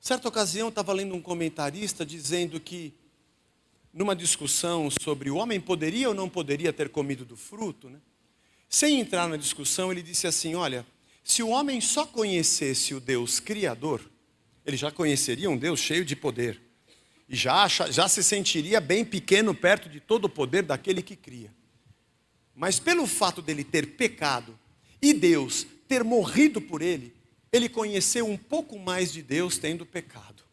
Certa ocasião, estava lendo um comentarista dizendo que, numa discussão sobre o homem poderia ou não poderia ter comido do fruto, né? Sem entrar na discussão, ele disse assim, olha, se o homem só conhecesse o Deus Criador, ele já conheceria um Deus cheio de poder. E já se sentiria bem pequeno perto de todo o poder daquele que cria. Mas pelo fato dele ter pecado e Deus ter morrido por ele, ele conheceu um pouco mais de Deus tendo pecado.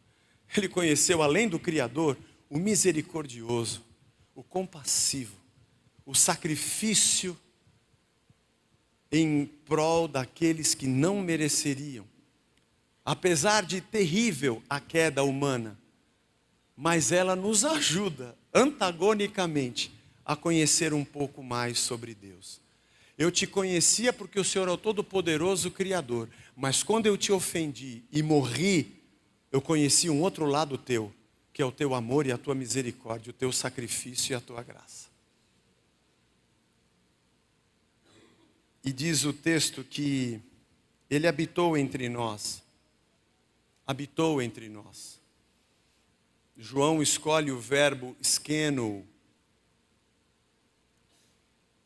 Ele conheceu, além do Criador, o misericordioso, o compassivo, o sacrifício em prol daqueles que não mereceriam. Apesar de terrível a queda humana, mas ela nos ajuda, antagonicamente, a conhecer um pouco mais sobre Deus. Eu te conhecia porque o Senhor é o Todo-Poderoso Criador, mas quando eu te ofendi e morri, eu conheci um outro lado teu, que é o teu amor e a tua misericórdia, o teu sacrifício e a tua graça. E diz o texto que ele habitou entre nós. Habitou entre nós. João escolhe o verbo skeno.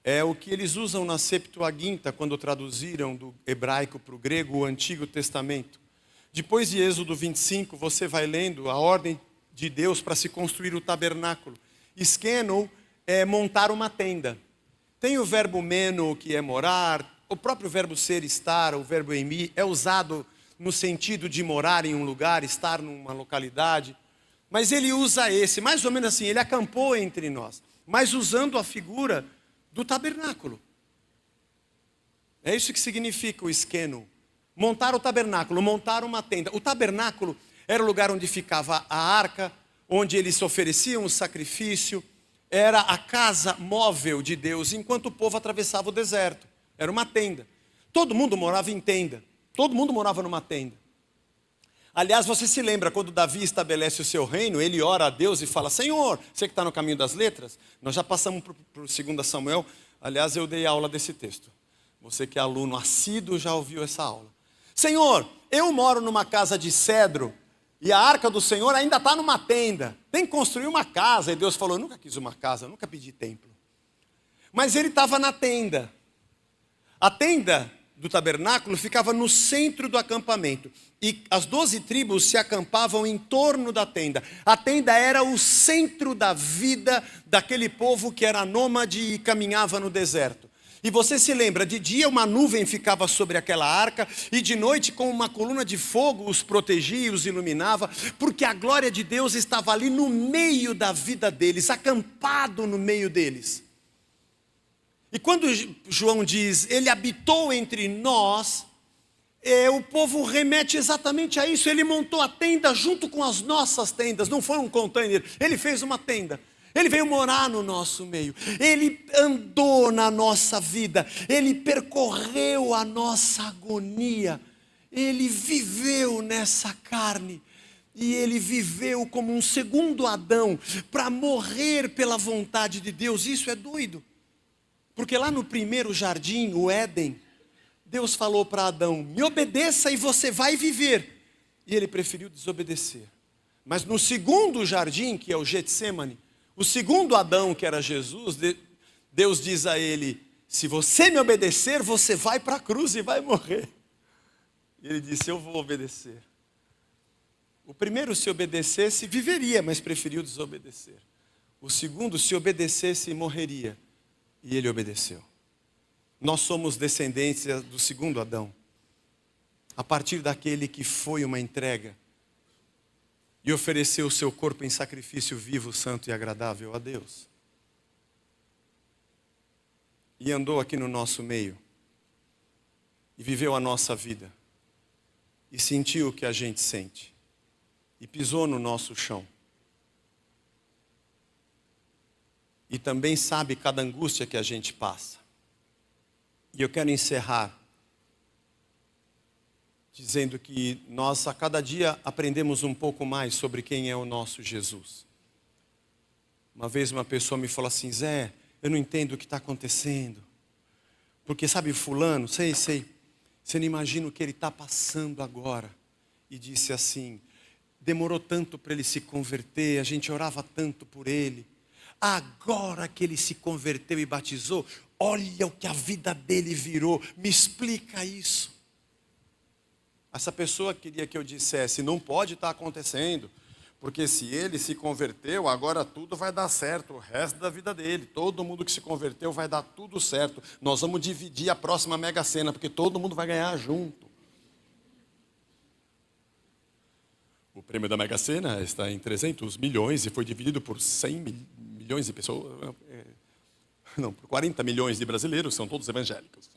É o que eles usam na Septuaginta, quando traduziram do hebraico para o grego o Antigo Testamento. Depois de Êxodo 25, você vai lendo a ordem de Deus para se construir o tabernáculo. Skeno é montar uma tenda. Tem o verbo meno, que é morar, o próprio verbo ser, estar, o verbo emi, é usado no sentido de morar em um lugar, estar numa localidade. Mas ele usa esse, mais ou menos assim, ele acampou entre nós, mas usando a figura do tabernáculo. É isso que significa o skeno. Montar o tabernáculo, montar uma tenda. O tabernáculo era o lugar onde ficava a arca, onde eles ofereciam o sacrifício. Era a casa móvel de Deus, enquanto o povo atravessava o deserto. Era uma tenda. Todo mundo morava em tenda. Todo mundo morava numa tenda. Aliás, você se lembra, quando Davi estabelece o seu reino, ele ora a Deus e fala, Senhor, você que está no caminho das letras, nós já passamos para o 2 Samuel, aliás, eu dei aula desse texto. Você que é aluno assíduo já ouviu essa aula. Senhor, eu moro numa casa de cedro, e a arca do Senhor ainda está numa tenda. Tem que construir uma casa. E Deus falou, eu nunca quis uma casa, eu nunca pedi templo. Mas ele estava na tenda. A tenda do tabernáculo ficava no centro do acampamento. E as 12 tribos se acampavam em torno da tenda. A tenda era o centro da vida daquele povo que era nômade e caminhava no deserto. E você se lembra, de dia uma nuvem ficava sobre aquela arca, e de noite com uma coluna de fogo os protegia e os iluminava, porque a glória de Deus estava ali no meio da vida deles, acampado no meio deles. E quando João diz, ele habitou entre nós, o povo remete exatamente a isso. Ele montou a tenda junto com as nossas tendas, não foi um container, ele fez uma tenda. Ele veio morar no nosso meio, ele andou na nossa vida, ele percorreu a nossa agonia, ele viveu nessa carne, e ele viveu como um segundo Adão, para morrer pela vontade de Deus. Isso é doido, porque lá no primeiro jardim, o Éden, Deus falou para Adão, me obedeça e você vai viver, e ele preferiu desobedecer. Mas no segundo jardim, que é o Getsemane, o segundo Adão, que era Jesus, Deus diz a ele, se você me obedecer, você vai para a cruz e vai morrer. E ele disse, eu vou obedecer. O primeiro, se obedecesse, viveria, mas preferiu desobedecer. O segundo, se obedecesse, morreria. E ele obedeceu. Nós somos descendentes do segundo Adão. A partir daquele que foi uma entrega. E ofereceu o seu corpo em sacrifício vivo, santo e agradável a Deus. E andou aqui no nosso meio. E viveu a nossa vida. E sentiu o que a gente sente. E pisou no nosso chão. E também sabe cada angústia que a gente passa. E eu quero encerrar dizendo que nós a cada dia aprendemos um pouco mais sobre quem é o nosso Jesus. Uma vez uma pessoa me falou assim, Zé, eu não entendo o que está acontecendo. Porque sabe fulano, sei, você não imagina o que ele está passando agora. E disse assim, demorou tanto para ele se converter, a gente orava tanto por ele. Agora que ele se converteu e batizou, olha o que a vida dele virou, me explica isso. Essa pessoa queria que eu dissesse, não pode estar acontecendo, porque se ele se converteu, agora tudo vai dar certo, o resto da vida dele. Todo mundo que se converteu vai dar tudo certo. Nós vamos dividir a próxima Mega Sena, porque todo mundo vai ganhar junto. O prêmio da Mega Sena está em 300 milhões e foi dividido por 100 milhões de pessoas. Não, por 40 milhões de brasileiros, são todos evangélicos.